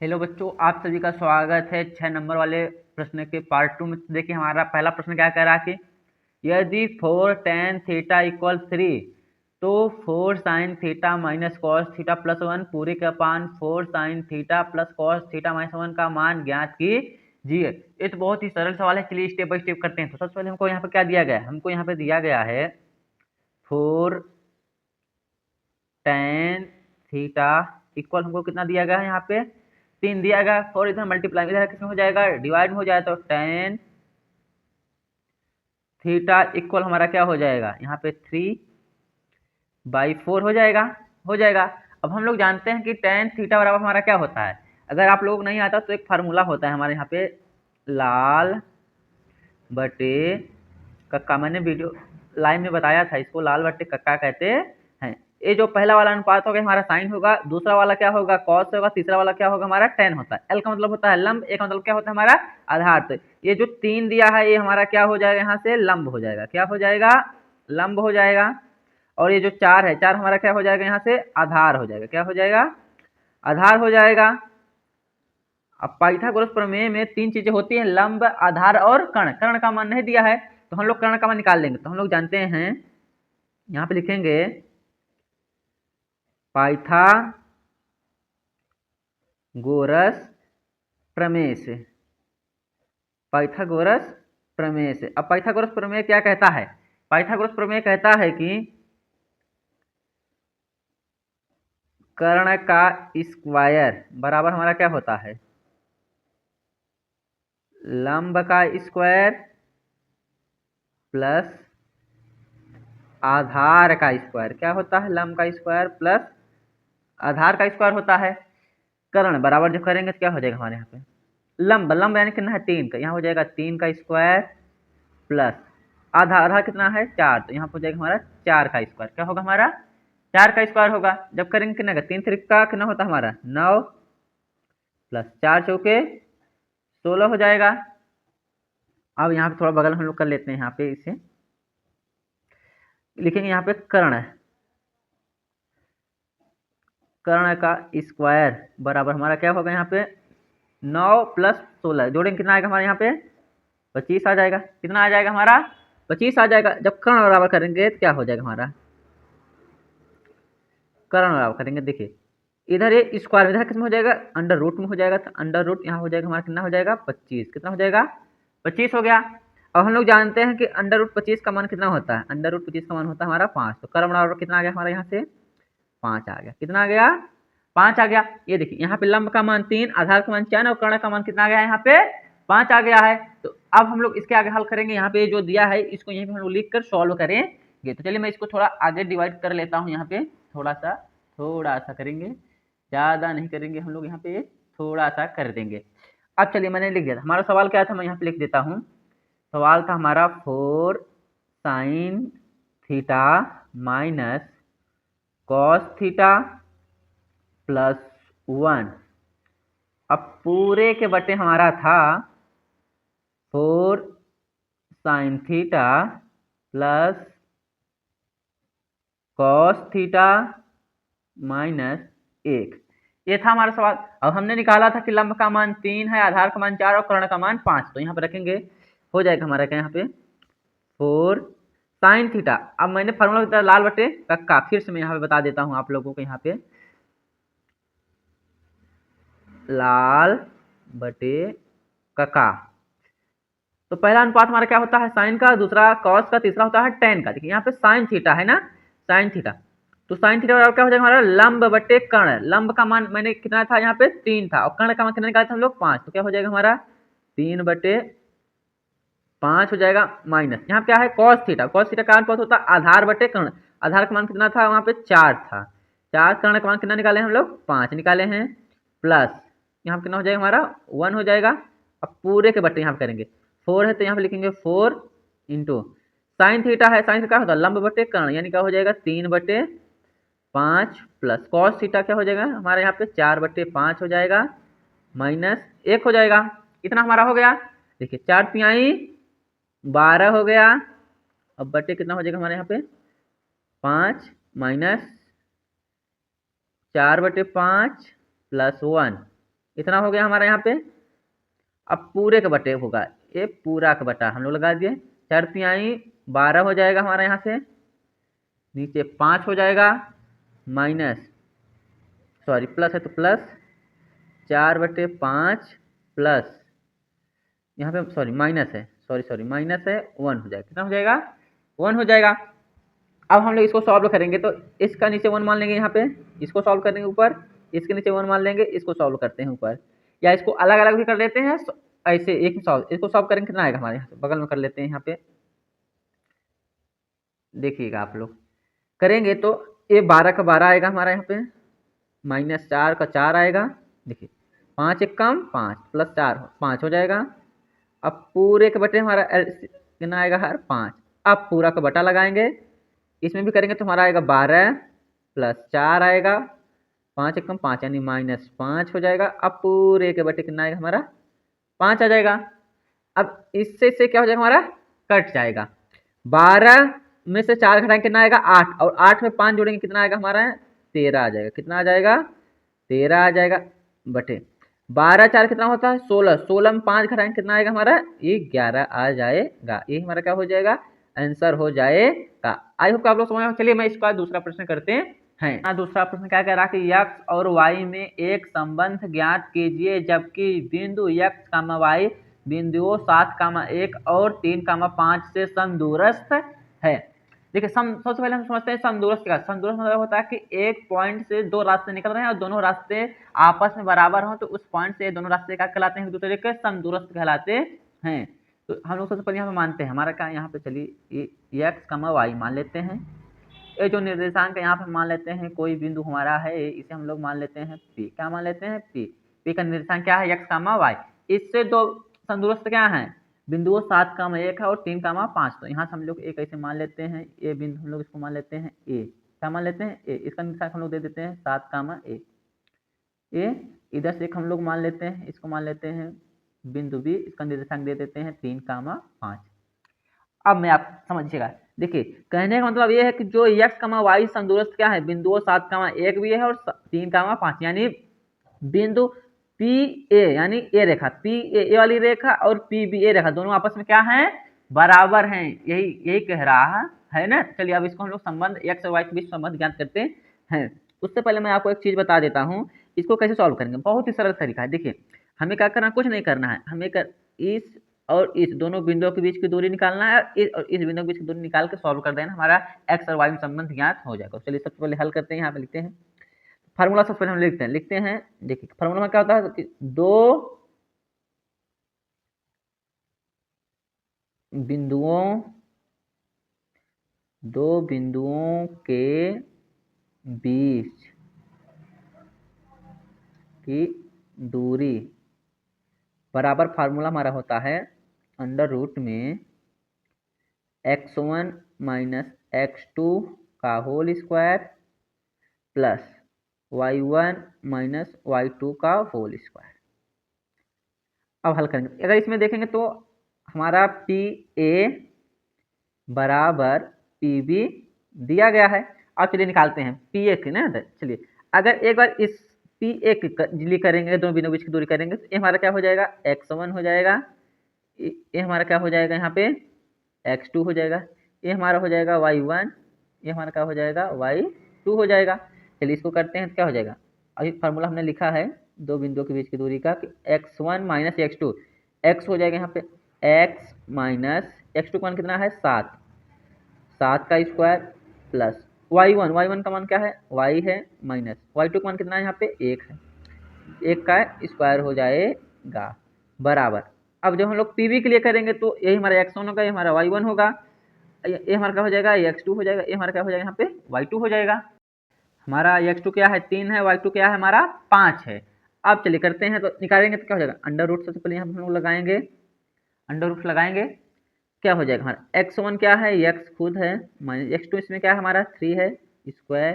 Hello बच्चों, आप सभी का स्वागत है 6 नंबर वाले प्रश्न के पार्ट 2 में। देखिए हमारा पहला प्रश्न क्या कह रहा है कि यदि 4 tan थीटा इक्वल 3 तो 4 sin theta minus cos theta plus 1 पूरे के अपान 4 sin theta plus cos theta minus 1 का मान ज्ञात कीजिए। ये तो बहुत ही सरल सवाल है, चलिए स्टेप बाय स्टेप करते हैं। तो सबसे पहले हमको यहाँ पे क्या दिया गया है? हमको यहाँ पे दिया गया है 4 tan थीटा इक्वल, हमको कितना दिया गया है? यहाँ पे 3 दिया गया। 4 इधर मल्टीप्लाई इधर किसमें हो जाएगा? डिवाइड में हो जाए तो tan थीटा इक्वल हमारा क्या हो जाएगा? यहाँ पे 3/4 हो जाएगा। अब हम लोग जानते हैं कि tan थीटा बराबर हमारा क्या होता है। अगर आप लोग नहीं आता तो एक फार्मूला होता है हमारे यहाँ पे, लाल बटे कक्का। मैंने वीडियो लाइव में बताया था, इसको लाल बटे कक्का कहते हैं। ये जो पहला वाला अनुपात होगा हमारा साइन होगा, दूसरा वाला क्या होगा? कॉस होगा, तीसरा वाला क्या होगा? हमारा टेन होता है। एल का मतलब होता है लंब, ए का मतलब क्या होता है? हमारा आधार। तो ये जो 3 दिया है ये हमारा क्या हो जाएगा? यहाँ से लंब हो जाएगा। क्या हो जाएगा? लंब हो जाएगा। और ये जो 4 है, 4 हमारा क्या हो जाएगा? यहाँ से आधार हो जाएगा। क्या हो जाएगा? आधार हो जाएगा। अब पाइथागोरस प्रमेय में 3 चीजें होती हैं, लंब, आधार और कर्ण। कर्ण का मान नहीं दिया है तो हम लोग कर्ण का मान निकाल लेंगे। तो हम लोग जानते हैं, यहाँ पे लिखेंगे पाइथागोरस प्रमेय से। पाइथागोरस प्रमेय से। अब पाइथागोरस प्रमेय क्या कहता है? पाइथागोरस प्रमेय कहता है कि कर्ण का स्क्वायर बराबर हमारा क्या होता है? लंब का स्क्वायर प्लस आधार का स्क्वायर। क्या होता है? लंब का स्क्वायर प्लस आधार का स्क्वायर होता है। कर्ण बराबर जो करेंगे तो क्या हो जाएगा हमारे यहाँ पे? लंब, लंब यानी कितना है? 3 का। यहाँ हो जाएगा 3 का स्क्वायर प्लस आधा, आधा कितना है? 4। तो यहाँ हो जाएगा हमारा 4 का स्क्वायर। क्या होगा हमारा? 4 का स्क्वायर होगा। जब करेंगे कितना का? 3 त्रिका कितना होता है हमारा? 9 प्लस 4 चौके 16 हो जाएगा। अब यहाँ पे थोड़ा बगल में हम लोग कर लेते हैं, यहाँ पे इसे लिखेंगे यहाँ पे कर्ण। कर्ण का स्क्वायर बराबर हमारा क्या होगा? यहाँ पे 9 प्लस 16 जोड़ेंगे कितना आएगा हमारे यहाँ पे? 25 आ जाएगा। कितना आ जाएगा हमारा? 25 आ जाएगा। जब कर्ण बराबर करेंगे तो क्या हो जाएगा हमारा? कर्ण बराबर करेंगे, देखिए इधर ये स्क्वायर, इधर किसमें हो जाएगा? अंडर रूट में हो जाएगा। तो अंडर रूट यहाँ हो जाएगा हमारा कितना हो जाएगा? 25। कितना हो जाएगा? 25 हो गया। अब हम लोग जानते हैं कि अंडर रूट 25 का मान कितना होता है? अंडर रूट 25 का मान होता है हमारा 5। तो कर्ण बराबर कितना आ गया हमारा? यहाँ से 5 आ गया। कितना आ गया? 5 आ गया। ये देखिए यहाँ पे लंब का मान 3, आधार का मान 4 और कर्ण का मान कितना आ गया? यहाँ पे 5 आ गया है। तो अब हम लोग इसके आगे हल करेंगे। यहाँ पे जो दिया है इसको यहीं पे हम लोग लिख कर सॉल्व करेंगे। तो चलिए मैं इसको थोड़ा आगे डिवाइड कर लेता हूँ। यहाँ पे थोड़ा सा करेंगे, ज़्यादा नहीं करेंगे हम लोग। यहाँ पे थोड़ा सा कर देंगे। अब चलिए मैंने लिख दिया। हमारा सवाल क्या था? मैं यहाँ पे लिख देता हूँ। सवाल था हमारा 4 sin theta minus cos theta plus 1। अब पूरे के बटे हमारा था 4 sin theta plus cos theta minus 1। ये था हमारा सवाल। अब हमने निकाला था कि लंब का मान 3 है, आधार का मान 4 और कर्ण का मान 5। तो यहाँ पे रखेंगे, हो जाएगा हमारा क्या? यहाँ पे 4 sin थीटा। अब मैंने फॉर्मूला बताया लाल बटे कक्का, फिर से मैं यहाँ पे बता देता हूँ आप लोगों को। यहाँ पे लाल बटे कक्का। तो पहला अनुपात हमारा क्या होता है? साइन का, दूसरा कॉस का, तीसरा होता है टेन का। देखिए यहाँ पे साइन थीटा है ना, साइन थीटा। तो साइन थीटा बराबर क्या हो जाएगा हमारा? लंब बटे कर्ण। लंब का मान मैंने कितना था? यहाँ पे 3 था। और कर्ण का मान कितना निकाले थे हम लोग? 5। तो क्या हो जाएगा हमारा? 3/5 हो जाएगा माइनस। यहाँ क्या है? Cos theta. कॉस थीटा का अनुपात होता है आधार बटे कर्ण। आधार का मान कितना था? वहाँ पे 4 था। 4, कर्ण का मान कितना निकाले हम लोग? 5 निकाले हैं। प्लस यहाँ कितना हो जाएगा हमारा? 1 हो जाएगा। अब पूरे के बटे यहाँ पे करेंगे। 4 है तो यहाँ पे लिखेंगे 4 इंटू साइन थीटा है। साइन थीटा होता है लंब बटे कर्ण, यानी क्या हो जाएगा? 3/5 प्लस कॉस थीटा क्या हो जाएगा हमारे यहाँ पे? 4/5 हो जाएगा माइनस 1 हो जाएगा। इतना हमारा हो गया। देखिए 4 तिहाई 12 हो गया। अब बटे कितना हो जाएगा हमारे यहाँ पे? 5 माइनस 4/5 प्लस 1। इतना हो गया हमारा यहाँ पे। अब पूरे के बटे होगा, ये पूरा का बटा हम लोग लगा दिए। 4 × 12 हो जाएगा हमारा यहाँ से, नीचे 5 हो जाएगा, माइनस सॉरी प्लस है तो प्लस 4/5 प्लस यहाँ पे सॉरी माइनस है, सॉरी माइनस है 1 हो जाएगा। कितना हो जाएगा? 1 हो जाएगा। अब हम लोग इसको सॉल्व करेंगे तो इसका नीचे 1 मान लेंगे यहाँ पे, इसको सॉल्व करेंगे ऊपर, इसके नीचे 1 मान लेंगे, इसको सॉल्व करते हैं ऊपर, या इसको अलग अलग भी कर लेते हैं ऐसे एक में सॉल्व। इसको सॉल्व करेंगे कितना आएगा हमारे यहाँ से, बगल में कर लेते हैं यहाँ पे, देखिएगा आप लोग करेंगे तो ये 12 का 12 आएगा हमारा यहाँ पे, माइनस 4 का 4 आएगा, देखिए 5 एक कम 5 प्लस 4 5 हो जाएगा। अब पूरे के बटे हमारा कितना आएगा हर 5। अब पूरा का बटा लगाएंगे, इसमें भी करेंगे तो हमारा आएगा 12 प्लस 4 आएगा, 5 एक कम 5 यानी माइनस 5 हो जाएगा। अब पूरे के बटे कितना आएगा हमारा 5 आ जाएगा। अब इससे क्या हो जाएगा हमारा कट जाएगा, 12 में से 4 घटाएंगे कितना आएगा 8, और 8 में 5 जोड़ेंगे कितना आएगा हमारा 13 आ जाएगा। कितना आ जाएगा 13 आ जाएगा, बटे 12 4 कितना होता है 16, 16 में 5 घटाएंगे कितना आएगा हमारा ये 11 आ जाएगा। ये हमारा क्या हो जाएगा आंसर हो जाएगा। आई होप आप लोग समझ। चलिए मैं इसका दूसरा प्रश्न करते हैं। दूसरा प्रश्न क्या कह रहा है कि x और y में एक संबंध ज्ञात कीजिए जबकि बिंदु x, y बिंदुओं 7, 1 और 3, 5 से समदूरस्थ है। देखिए सबसे पहले हम समझते हैं समदूरस्थ का। समदूरस्थ मतलब होता है कि एक पॉइंट से दो रास्ते निकल रहे हैं और दोनों रास्ते आपस में बराबर हों तो उस पॉइंट से दोनों रास्ते क्या कहलाते हैं, एक दूसरे के समदूरस्थ कहलाते हैं। तो हम लोग सबसे पहले यहाँ पे मानते हैं हमारा क्या, यहाँ पे चलिए x, y मान लेते हैं। ये जो निर्देशांक यहाँ पे मान लेते हैं, कोई बिंदु हमारा है इसे हम लोग मान लेते हैं P। क्या मान लेते हैं P का निर्देशांक क्या है x, y। इससे दो समदूरस्थ क्या है बिंदुओं 7, 1 है और 3, 5। तो यहाँ से हम लोग एक ऐसे मान लेते हैं, ये बिंदु हम लोग इसको मान लेते हैं A। क्या मान लेते हैं A, इसका निर्देशांक हम लोग दे देते हैं 7, 1। इधर से एक हम लोग मान लेते हैं, इसको मान लेते हैं बिंदु B, इसका निर्देशांक दे देते हैं 3, 5। अब मैं आप समझिएगा, देखिए कहने का मतलब ये है कि जो x, y समदूरस्थ क्या है बिंदुओं 7, 1 भी है और 3, 5, यानी बिंदु पी ए यानी ए रेखा, पी ए वाली रेखा और पी बी ए रेखा दोनों आपस में क्या है बराबर हैं, यही कह रहा है ना। चलिए अब इसको हम लोग संबंध x और y के बीच संबंध ज्ञात करते हैं। उससे पहले मैं आपको एक चीज बता देता हूँ, इसको कैसे सॉल्व करेंगे। बहुत ही सरल तरीका है। देखिए हमें क्या करना, कुछ नहीं करना है, हमें इस और इस दोनों बिंदुओं के बीच की दूरी निकालना है, इस बिंदु के बीच की दूरी निकाल के सॉल्व कर देना, हमारा x और y में संबंध ज्ञात हो जाएगा। चलिए सबसे पहले हल करते हैं, यहाँ पे लिखते हैं फार्मूला। सबसे पहले हम लिखते हैं देखिए फार्मूला में क्या होता है कि दो बिंदुओं के बीच की दूरी बराबर, फार्मूला हमारा होता है अंडर रूट में x1 माइनस x2 का whole square plus y1 minus y2 का होल स्क्वायर। अब हल करेंगे, अगर इसमें देखेंगे तो हमारा पी ए बराबर पी बी दिया गया है। अब चलिए निकालते हैं पी ए की ना। चलिए अगर एक बार इस पी ए की डिलीट करेंगे, दोनों बिंदुओं के बीच की दूरी करेंगे तो ये हमारा क्या हो जाएगा x1 हो जाएगा, ये हमारा क्या हो जाएगा यहाँ पे x2 हो जाएगा, ये हमारा हो जाएगा y1, ये हमारा क्या हो जाएगा y2 हो जाएगा। चलिए इसको करते हैं तो क्या हो जाएगा, अभी फार्मूला हमने लिखा है दो बिंदुओं के बीच की दूरी का कि x1 माइनस x2, x हो जाएगा यहाँ पे x माइनस x2 का मान कितना है 7 का स्क्वायर प्लस y1 का मान क्या है y है, माइनस y2 का मान कितना है यहाँ पे 1 है, 1 का स्क्वायर हो जाएगा बराबर। अब जब हम लोग पी बी के लिए करेंगे तो यही हमारा x1 होगा, ये हमारा y1 होगा, ये हमारा क्या हो जाएगा x2 हो जाएगा, ये हमारा क्या हो जाएगा यहाँ पे y2 हो जाएगा। हमारा x2 क्या है 3 है, y2 क्या है हमारा 5 है। अब चलिए करते हैं तो निकालेंगे तो क्या हो जाएगा अंडर रूट, सबसे पहले यहाँ हम लोग लगाएंगे अंडर रूट लगाएंगे, क्या हो जाएगा हमारा x1 क्या है x खुद है, माइनस x2 इसमें क्या है हमारा 3 है स्क्वायर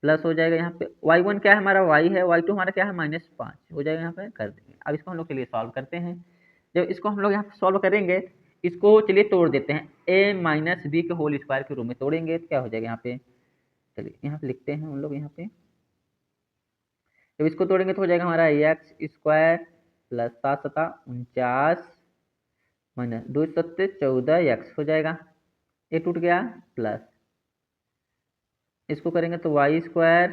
प्लस हो जाएगा यहाँ पे y1 क्या है हमारा y है, y2 हमारा क्या है -5 हो जाएगा, यहाँ पे कर देंगे। अब इसको हम लोग के लिए सॉल्व करते हैं। जब इसको हम लोग यहाँ पे सॉल्व करेंगे, इसको चलिए तोड़ देते हैं, a माइनस बी के होल स्क्वायर के रूप में तोड़ेंगे तो क्या हो जाएगा यहाँ पे, चलिए यहाँ पे लिखते हैं हम लोग यहाँ पे जब इसको तोड़ेंगे तो हो जाएगा हमारा एक्स स्क्वायर प्लस 7×7 = 49 माइनस 2×7 = 14 हो जाएगा। ये टूट गया प्लस इसको करेंगे तो Y square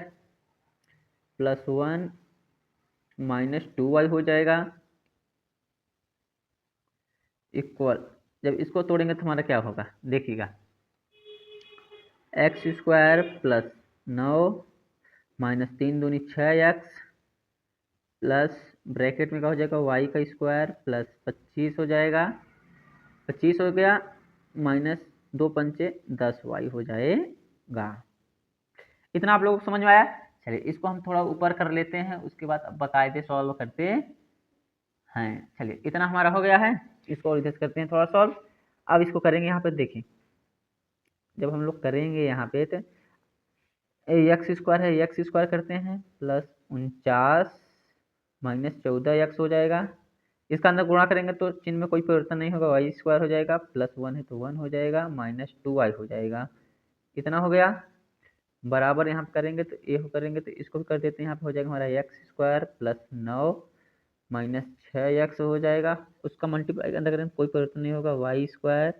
plus 1 minus 2y हो जाएगा इक्वल। जब इसको तोड़ेंगे तो हमारा क्या होगा देखिएगा, x square plus 9 minus 3×2 = 6x plus bracket में क्या हो जाएगा वाई का स्क्वायर प्लस 25 हो जाएगा, 25 हो गया माइनस 2×5 = 10y हो जाएगा। इतना आप लोगों को समझ में आया। चलिए इसको हम थोड़ा ऊपर कर लेते हैं, उसके बाद बाकायदे सॉल्व करते हैं। चलिए इतना हमारा हो गया है, इसको और इधर करते हैं थोड़ा सॉल्व। अब इसको करेंगे यहाँ पे, देखिए जब हम लोग करेंगे यहाँ पे तो एक्स स्क्वायर है, एक्स स्क्वायर करते हैं प्लस 49 माइनस 14x हो जाएगा। इसका अंदर गुणा करेंगे तो चिन्ह में कोई परिवर्तन नहीं होगा, वाई स्क्वायर हो जाएगा प्लस 1 है तो 1 हो जाएगा माइनस 2y हो जाएगा। इतना हो गया बराबर यहाँ पे करेंगे तो ये करेंगे तो इसको भी कर देते हैं। यहाँ पे हो जाएगा हमारा x square plus 9 minus 6x हो जाएगा, उसका मल्टीप्लाई अंदर करेंगे कोई परिवर्तन नहीं होगा, वाई स्क्वायर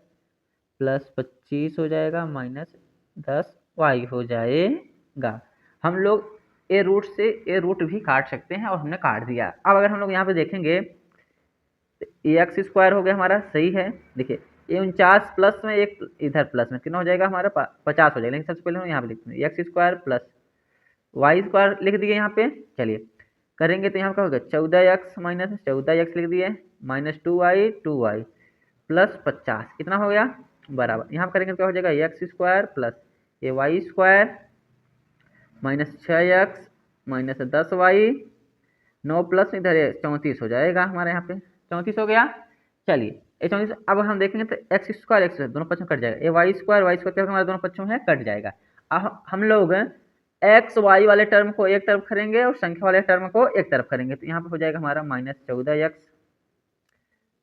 प्लस 25 हो जाएगा माइनस 10y हो जाएगा। हम लोग ए रूट से ए रूट भी काट सकते हैं और हमने काट दिया। अब अगर हम लोग यहाँ पे देखेंगे तो एक्स स्क्वायर हो गया हमारा, सही है। देखिए ये 49 प्लस में एक इधर प्लस में कितना हो जाएगा हमारा 50 हो जाएगा, लेकिन सबसे पहले हम यहाँ पे लिखते हैं X square plus Y square लिख दिए यहाँ पे। चलिए करेंगे तो यहाँ क्या होगा 14x माइनस 14x लिख दिए माइनस 2y प्लस 50 कितना हो गया बराबर। यहाँ करेंगे तो क्या हो जाएगा एक्स स्क्वायर प्लस ये Y square minus 6x minus 10y 9 plus इधर 34 हो जाएगा हमारे यहाँ पे 34 हो गया। चलिए ये 34 अब हम देखेंगे तो एक्स स्क्वायर दोनों पक्षों कट जाएगा, ये वाई स्क्वायर क्या हमारे दोनों पक्षों में कट जाएगा। अब हम लोग एक्स वाई वाले टर्म को एक तरफ करेंगे और संख्या वाले टर्म को एक तरफ करेंगे, तो यहाँ पे हो जाएगा हमारा माइनस 14x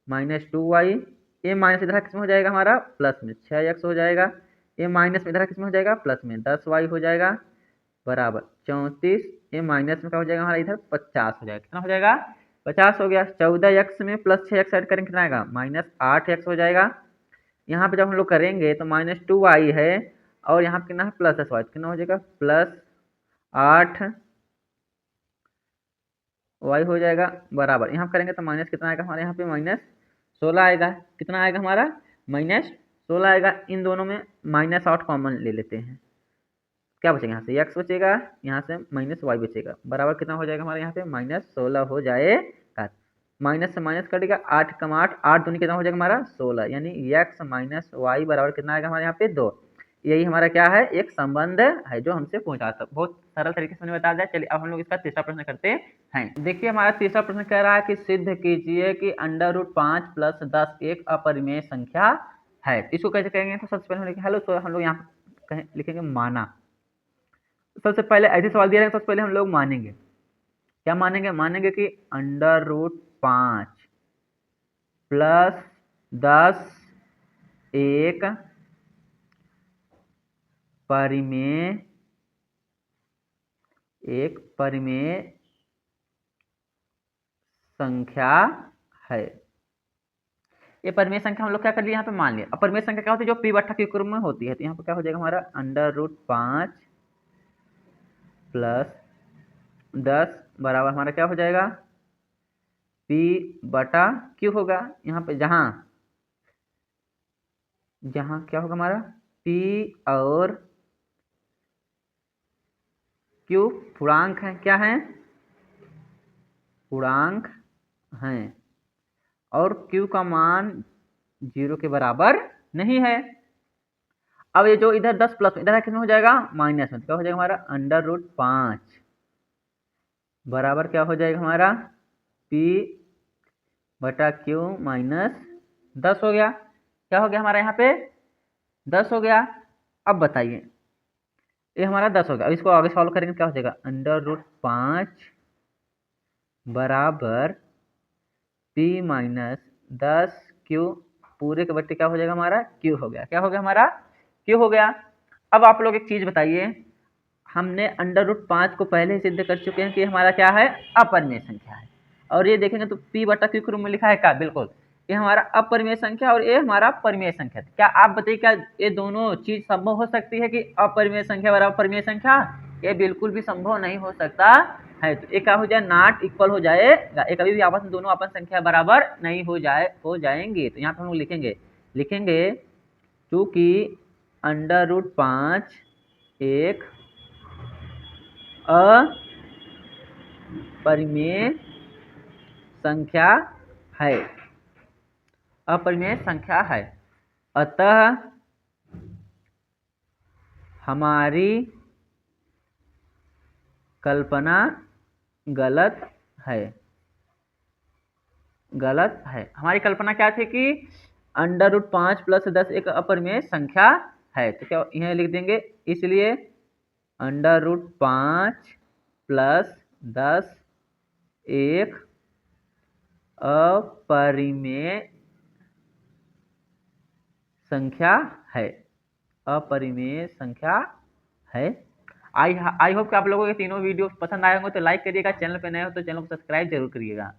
माइनस 2y, ये माइनस इधर किस में हो जाएगा हमारा प्लस में 6x हो जाएगा, ये माइनस में इधर किस में हो जाएगा प्लस में 10y हो जाएगा बराबर 34, ये माइनस में क्या हो जाएगा हमारा इधर 50 हो जाएगा। कितना हो जाएगा 50 हो गया। 14x में प्लस 6x ऐड करेंगे कितना आएगा माइनस 8x हो जाएगा। यहाँ पे जब हम लोग करेंगे तो माइनस 2y है और यहाँ पे कितना है प्लस 10y, कितना हो जाएगा प्लस 8y हो जाएगा बराबर। यहाँ करेंगे तो माइनस कितना आएगा हमारे यहाँ पे माइनस 16 आएगा। कितना आएगा हमारा माइनस 16 आएगा। इन दोनों में माइनस 8 कॉमन ले लेते हैं, क्या बचेगा यहाँ से x बचेगा, यहाँ से माइनस y बचेगा बराबर कितना हो जाएगा हमारे यहाँ पे माइनस 16 हो जाएगा। माइनस से माइनस कटेगा 8 कम 8 8 दूनी कितना हो जाएगा हमारा 16, यानी x माइनस वाई बराबर कितना आएगा हमारे यहाँ पे 2। यही हमारा क्या है एक संबंध है जो हमसे पूछा था, बहुत सरल तरीके से मैंने बता दिया। चलिए अब हम लोग इसका तीसरा प्रश्न करते हैं। देखिए हमारा तीसरा प्रश्न कह रहा है कि सिद्ध कीजिए कि √5 प्लस 10 एक अपरिमेय संख्या है। इसको कैसे कहेंगे तो सबसे पहले हम लिखेंगे हेलो, तो हम लोग यहाँ लिखेंगे माना। सबसे पहले ऐसे सवाल दिया रहेगा, सबसे पहले हम लोग मानेंगे, क्या मानेंगे, मानेंगे कि √5 प्लस 10 एक परिमेय संख्या है। ये परिमेय संख्या हम लोग क्या कर लिए यहाँ पे मान लिया। अब परिमेय संख्या क्या होती है जो p बटा q क्रम में होती है, तो यहाँ पे क्या हो जाएगा हमारा √5 प्लस 10 बराबर हमारा क्या हो जाएगा p बटा q होगा। यहाँ पे जहाँ क्या होगा हमारा p और q पूर्णांक है, क्या है पूर्णांक हैं और q का मान 0 के बराबर नहीं है। अब ये जो इधर 10 प्लस इधर कितना हो जाएगा माइनस में, तो क्या हो जाएगा हमारा √5 बराबर क्या हो जाएगा हमारा p बटा q माइनस 10 हो गया। क्या हो गया हमारा यहाँ पे 10 हो गया। अब बताइए ये हमारा 10 हो गया। अब इसको आगे सॉल्व करेंगे क्या हो जाएगा √5 बराबर p माइनस 10 q पूरे के बट्टे क्या हो जाएगा हमारा q हो गया। क्या हो गया हमारा q हो गया। अब आप लोग एक चीज बताइए, हमने अंडर रूट 5 को पहले ही सिद्ध कर चुके हैं कि हमारा क्या है, अपरिमेय संख्या है। और ये देखेंगे तो p बटा q के रूप में लिखा है क्या, बिल्कुल ये हमारा अपरिमेय संख्या और ये हमारा परिमेय संख्या। क्या आप बताइए क्या ये दोनों चीज संभव हो सकती है कि अपरिमेय संख्या बराबर परिमेय संख्या? ये बिल्कुल भी संभव नहीं हो सकता है। तो एक क्या हो जाए, नॉट इक्वल हो जाएगा, एक कभी भी आपस में दोनों आपस संख्या बराबर नहीं हो जाएंगे। तो यहाँ पर हम लोग लिखेंगे चूंकि अंडर रूट 5 एक अपरिमेय संख्या है, अपरिमेय संख्या है, अतः हमारी कल्पना गलत है। हमारी कल्पना क्या थी कि अंडर रूट 5 प्लस 10 एक अपरिमेय संख्या है। तो क्या यहाँ लिख देंगे, इसलिए अंडर रूट 5 प्लस 10 एक अपरिमेय संख्या है, अपरिमेय संख्या है। आई होप कि आप लोगों के तीनों वीडियो पसंद आए होंगे तो लाइक करिएगा, चैनल पे नए हो तो चैनल को सब्सक्राइब जरूर करिएगा।